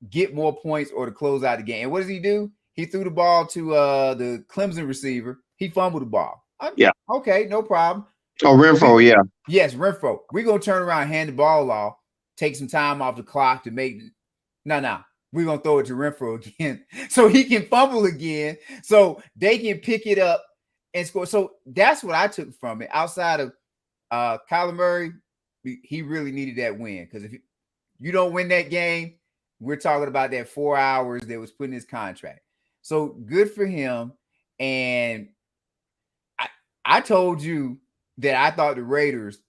get more points or to close out the game. And what does he do? He threw the ball to the Clemson receiver. He fumbled the ball. Yeah. Okay, no problem. Oh, Renfro, yeah. Yes, Renfro. We're going to turn around and hand the ball off, take some time off the clock to make – no. We're going to throw it to Renfro again so he can fumble again so they can pick it up and score. So that's what I took from it. Outside of Kyler Murray, he really needed that win, because if you don't win that game, we're talking about that 4 hours that was put in his contract. So good for him. And I told you that I thought the Raiders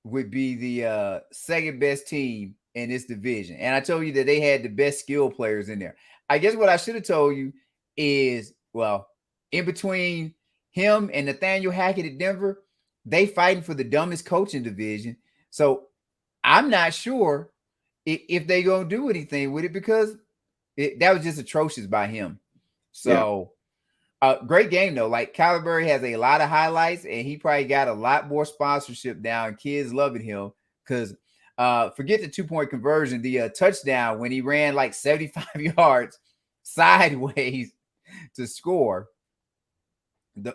would be the second best team in this division. And I told you that they had the best skill players in there. I guess what I should have told you is, well, in between him and Nathaniel Hackett at Denver, they fighting for the dumbest coaching division. So I'm not sure if they going to do anything with it, because that was just atrocious by him. So great game, though. Like, Kyler Murray has a lot of highlights, and he probably got a lot more sponsorship now, and kids loving him, because forget the 2-point conversion, the touchdown when he ran like 75 yards sideways to score.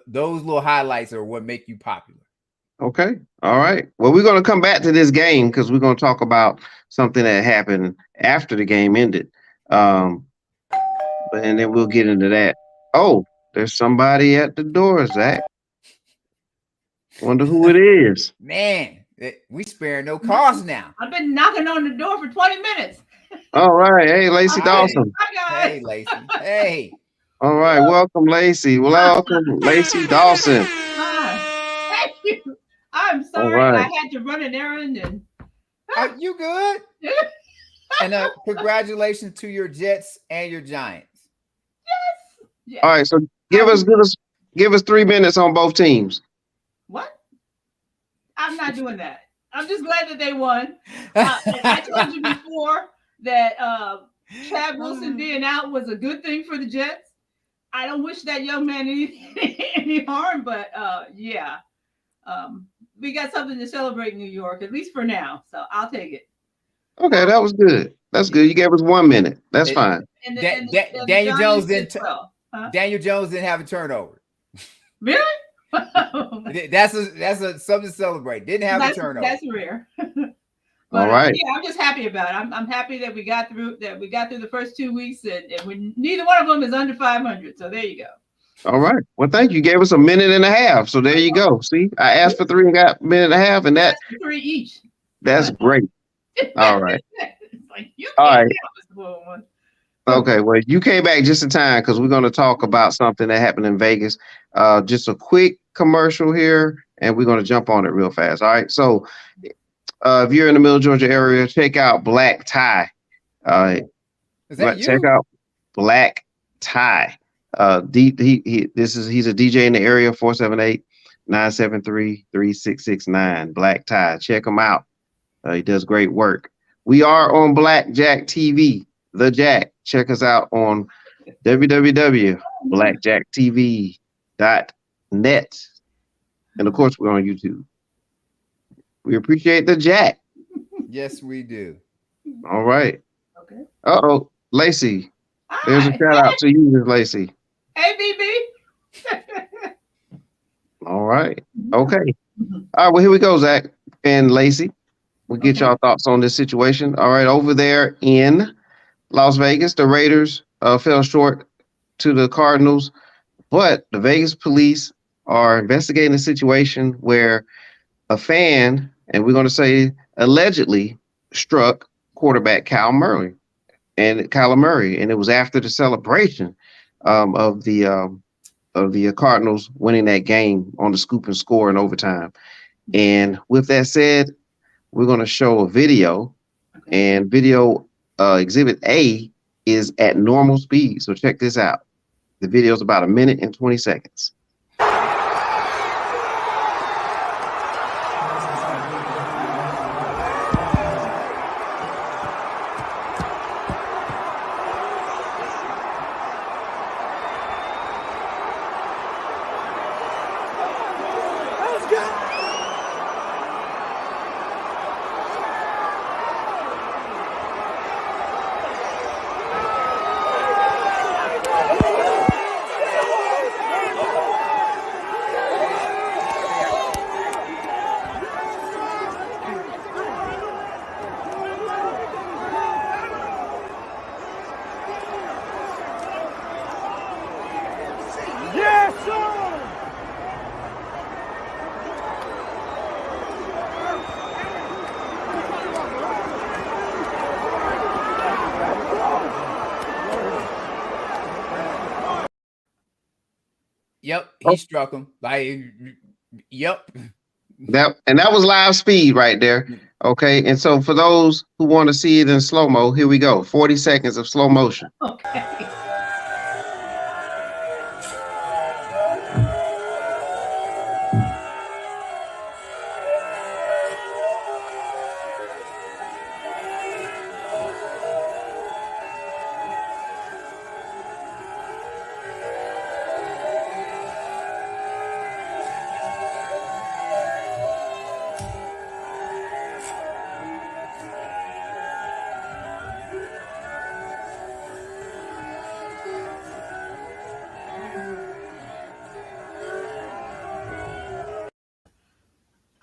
Those little highlights are what make you popular. Okay. All right. Well, we're going to come back to this game, because we're going to talk about something that happened after the game ended. And then we'll get into that. Oh, there's somebody at the door, Zach. Wonder who it is. Man, we sparing no cost now. I've been knocking on the door for 20 minutes. All right. Hey, Lacey Dawson. Hi, guys. Hey, Lacey. Hey. All right. Welcome, Lacey. Welcome, Lacey Dawson. Hi. Thank you. I'm sorry. All right. I had to run an errand and Are you good? And congratulations to your Jets and your Giants. Yes. All right, so give us 3 minutes on both teams. What? I'm not doing that. I'm just glad that they won. I told you before that Chad Wilson being out was a good thing for the Jets. I don't wish that young man any harm, but yeah. We got something to celebrate in New York, at least for now. So I'll take it. Okay, that was good. That's good. You gave us 1 minute. That's fine. And Daniel Jones didn't. Huh? Daniel Jones didn't have a turnover. Really? That's something to celebrate. Didn't have a turnover. That's rare. All right. Yeah, I'm just happy about it. I'm happy that we got through the first 2 weeks, and neither one of them is under 500. So there you go. All right. Well, thank you. You gave us a minute and a half. So there you go. See, I asked for 3 and got a minute and a half, and that's 3 each. That's great. All right. Like, all right. Okay. Well, you came back just in time because we're going to talk about something that happened in Vegas. Just a quick commercial here, and we're going to jump on it real fast. All right. So if you're in the Middle Georgia area, check out Black Tie. Is that you? Check out Black Tie. He's a DJ in the area, 478-973-3669. Black Tie. Check him out. He does great work. We are on Blackjack TV, The Jack. Check us out on www.blackjacktv.net. And of course, we're on YouTube. We appreciate The Jack. Yes, we do. All right. Okay. Uh-oh, Lacey. There's a shout out to you, Miss Lacey. Hey, BB. All right. Okay. All right. Well, here we go, Zach and Lacey. We'll get y'all thoughts on this situation. All right. Over there in Las Vegas, the Raiders fell short to the Cardinals, but the Vegas police are investigating a situation where a fan, and we're going to say allegedly, struck quarterback Kyler Murray, and it was after the celebration of the Cardinals winning that game on the scoop and score in overtime. And with that said, we're going to show a video, and video exhibit A is at normal speed. So check this out. The video is about 1 minute and 20 seconds. Yep, he struck him. Yep. That was live speed right there. Okay, and so for those who want to see it in slow-mo, here we go. 40 seconds of slow motion. Okay.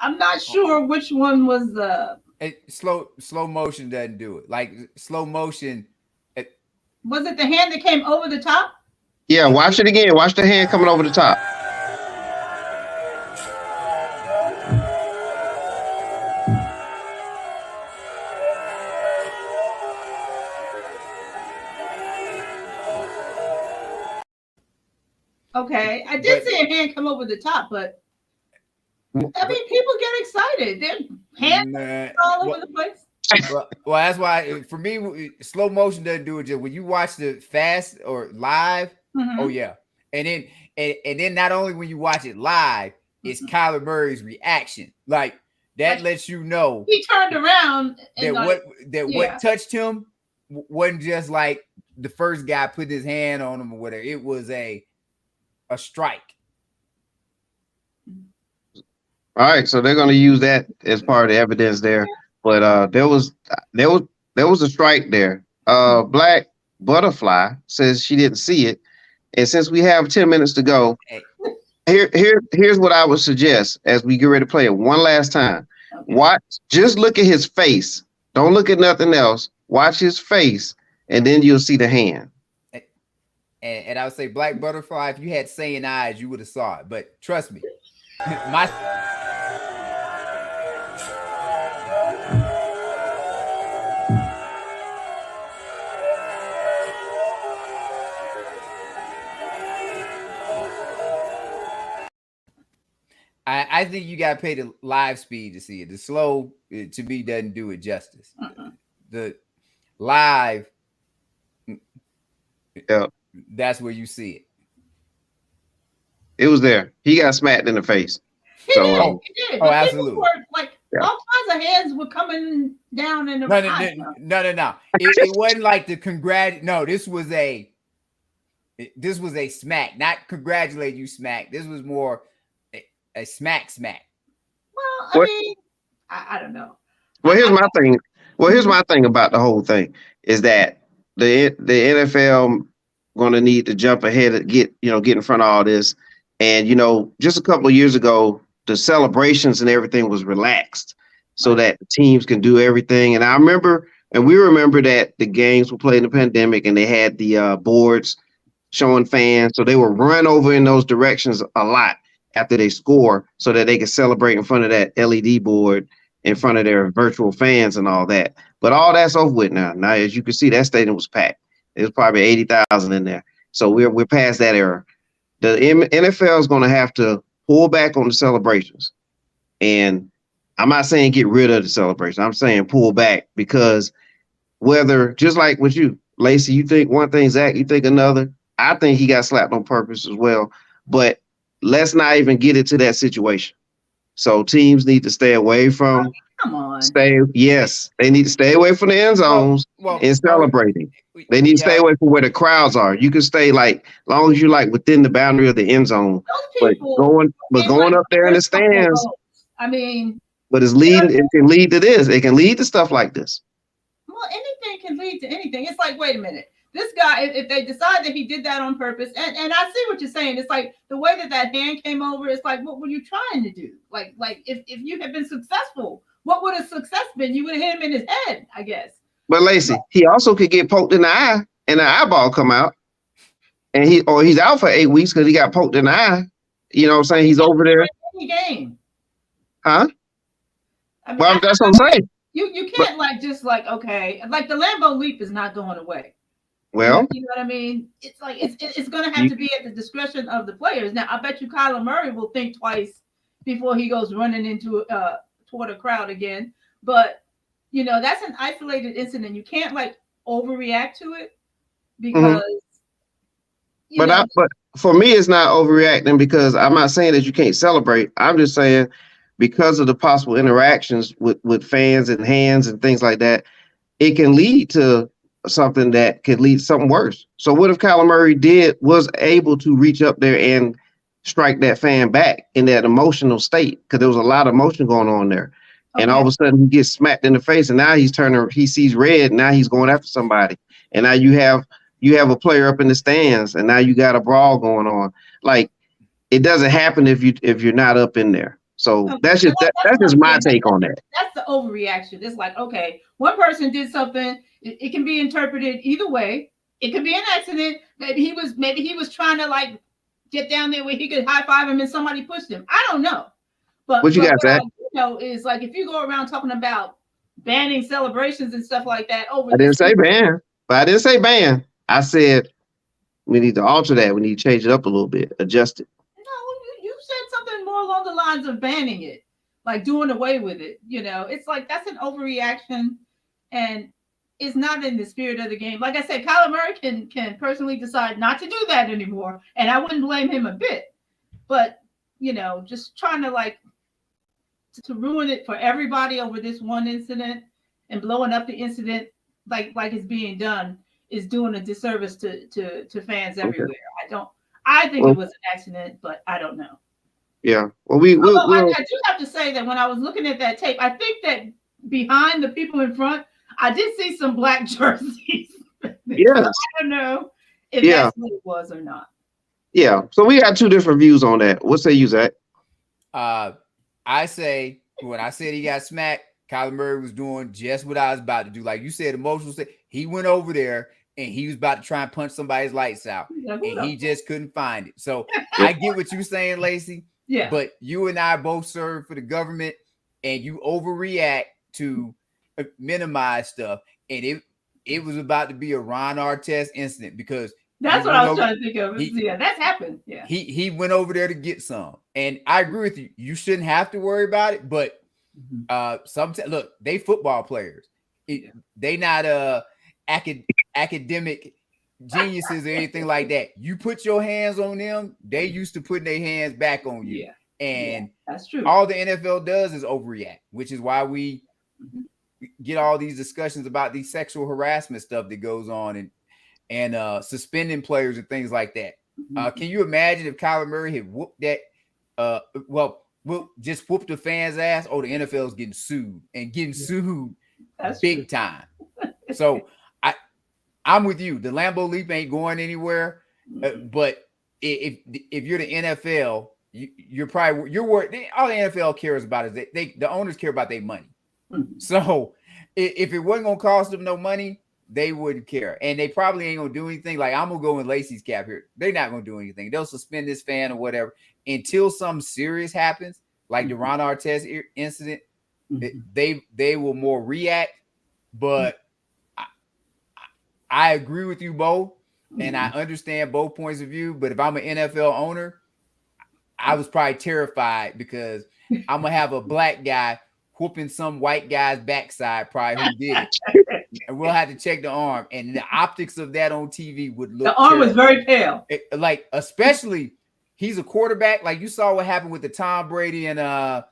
I'm not sure which one was slow motion doesn't do it. Like slow motion. Was it the hand that came over the top? Yeah, watch it again. Watch the hand coming over the top. Okay, I did see a hand come over the top, but I mean, people get excited. hands all over the place. Well, that's why for me, slow motion doesn't do it. Just when you watch the fast or live, oh yeah, and then not only when you watch it live, it's Kyler Murray's reaction. Like that lets you know he turned around and what touched him wasn't just like the first guy put his hand on him or whatever. It was a strike. All right, so they're going to use that as part of the evidence there. But there was a strike there. Black Butterfly says she didn't see it, and since we have 10 minutes to go, here's what I would suggest as we get ready to play it one last time. Watch, just look at his face. Don't look at nothing else. Watch his face, and then you'll see the hand. And I would say, Black Butterfly, if you had saying eyes, you would have saw it. But trust me, I think you got to pay the live speed to see it. The slow, to me, doesn't do it justice. The live, that's where you see it. It was there. He got smacked in the face. He did. Oh, absolutely. All kinds of hands were coming down in the No. It wasn't like the No, this was a smack, not congratulate you smack. This was more a smack. Well, I mean, I don't know. Well, here's my thing. Well, here's my thing about the whole thing is that the NFL going to need to jump ahead and get in front of all this. And, just a couple of years ago, the celebrations and everything was relaxed so that the teams can do everything. And we remember that the games were played in the pandemic and they had the boards showing fans. So they would run over in those directions a lot after they score so that they could celebrate in front of that LED board in front of their virtual fans and all that. But all that's over with now. Now, as you can see, that stadium was packed. It was probably 80,000 in there. So we're past that era. The NFL is going to have to pull back on the celebrations. And I'm not saying get rid of the celebration. I'm saying pull back because whether, just like with you, Lacey, you think one thing, Zach, you think another. I think he got slapped on purpose as well. But let's not even get into that situation. So teams need to stay away from. Come on. Yes, they need to stay away from the end zones and celebrating. They need to stay away from where the crowds are. You can stay as long as you're within the boundary of the end zone. But going up there in the stands. I mean, but it can lead to this. It can lead to stuff like this. Well, anything can lead to anything. It's like, wait a minute. This guy, if they decide that he did that on purpose, and I see what you're saying. It's like the way that hand came over. It's like, what were you trying to do? Like if you had been successful, what would a success been? You would have hit him in his head, I guess. But Lacey, he also could get poked in the eye and the eyeball come out, and he's out for 8 weeks because he got poked in the eye. You know what I'm saying? He's over there. Any game. Huh? I mean, well, that's what I'm saying. You can't okay, like the Lambeau leap is not going away. Well, you know what I mean? It's like it's going to have to be at the discretion of the players. Now, I bet you Kyler Murray will think twice before he goes running into toward a crowd again. But that's an isolated incident. You can't overreact to it because. But for me, it's not overreacting because I'm not saying that you can't celebrate. I'm just saying because of the possible interactions with fans and hands and things like that, it can lead to something that could lead to something worse. So what if Kyler Murray was able to reach up there and strike that fan back in that emotional state? Because there was a lot of emotion going on there. Okay. And all of a sudden he gets smacked in the face and now he sees red. And now he's going after somebody. And now you have a player up in the stands and now you got a brawl going on. Like it doesn't happen if you're not up in there. So that's just my take on that. That's the overreaction. It's like, okay, one person did something. It can be interpreted either way. It could be an accident. Maybe he was trying to get down there where he could high five him and somebody pushed him. I don't know. But what you got, Zach? Is if you go around talking about banning celebrations and stuff like that. I didn't say ban, but I didn't say ban. I said we need to alter that. We need to change it up a little bit, adjust it. You said something more along the lines of banning it. like doing away with it. It's like that's an overreaction, and it's not in the spirit of the game. Like I said, Kyler Murray can personally decide not to do that anymore, and I wouldn't blame him a bit. But just trying to ruin it for everybody over this one incident and blowing up the incident like it's being done is doing a disservice to fans everywhere. I think it was an accident, but I don't know. Yeah. Well, I do have to say that when I was looking at that tape, I think that behind the people in front, I did see some black jerseys. Yes. I don't know if that's what it was or not. Yeah. So we got two different views on that. What say you, Zach? I say when I said he got smacked, Kyler Murray was doing just what I was about to do. Like you said, emotional state. He went over there and he was about to try and punch somebody's lights out, and he just couldn't find it. So I get what you're saying, Lacey. Yeah. But you and I both serve for the government, and you overreact to minimize stuff. And it was about to be a Ron Artest incident because that's what I was trying to think of. That's happened. Yeah. He went over there to get some. And I agree with you. You shouldn't have to worry about it, but sometimes look, they football players. They not academic geniuses or anything like that. You put your hands on them, they used to putting their hands back on you. Yeah. And that's true. All the NFL does is overreact, which is why we get all these discussions about these sexual harassment stuff that goes on and suspending players and things like that. Can you imagine if Kyler Murray had whooped that? We'll just whoop the fans' ass. Oh, the NFL is getting sued and getting sued big time. So I'm with you. The Lambeau Leap ain't going anywhere. But if you're the NFL, you're worried. All the NFL cares about is the owners care about their money. So if it wasn't gonna cost them no money, they wouldn't care, and they probably ain't gonna do anything. Like I'm gonna go in Lacey's cap here. They're not gonna do anything. They'll suspend this fan or whatever until something serious happens, like the Ron Artest incident. They will more react. But I agree with you both, and I understand both points of view. But if I'm an NFL owner, I was probably terrified because I'm gonna have a black guy whooping some white guy's backside, probably who did it. And we'll have to check the arm. And the optics of that on TV would look. The arm was very pale. Especially he's a quarterback. Like you saw what happened with the Tom Brady and the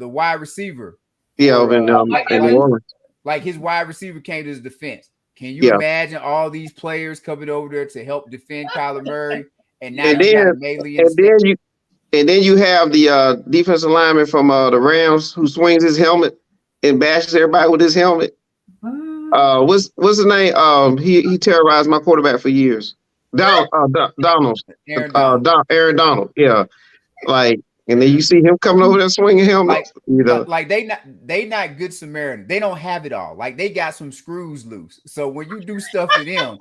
wide receiver. Yeah, like his wide receiver came to his defense. Can you imagine all these players coming over there to help defend Kyler Murray? And now and then you have the defensive lineman from the Rams who swings his helmet and bashes everybody with his helmet. What's his name? He terrorized my quarterback for years. Aaron Donald. Yeah, and then you see him coming over there swinging helmets. They not good Samaritan. They don't have it all. Like they got some screws loose. So when you do stuff to them,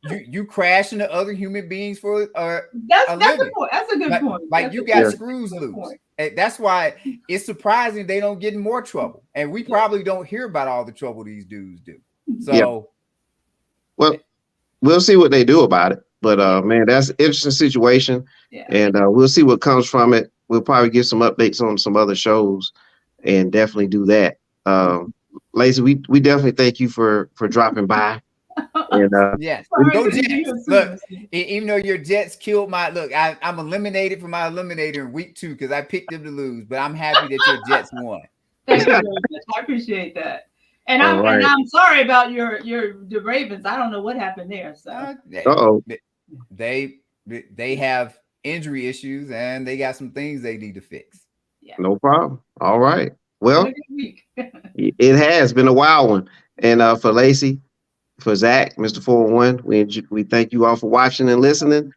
you crash into other human beings for that's a point. That's a good point. Like you got screws loose. And that's why it's surprising they don't get in more trouble. And we probably don't hear about all the trouble these dudes do. So well, we'll see what they do about it. But man, that's an interesting situation. Yeah. And we'll see what comes from it. We'll probably get some updates on some other shows and definitely do that. Lacey, we definitely thank you for dropping by. And yes, go Jets. Look, even though your Jets killed I'm eliminated from my eliminator in week 2 because I picked them to lose, but I'm happy that your Jets won. Thank you very much. I appreciate that. And I'm sorry about the Ravens. I don't know what happened there. So they have injury issues and they got some things they need to fix. Yeah. No problem. All right. Well, it has been a wild one. And for Lacey, for Zach, Mr. 401, we thank you all for watching and listening.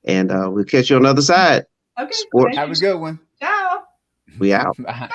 And we'll catch you on the other side. Okay. Have a good one. Ciao. We out. Bye.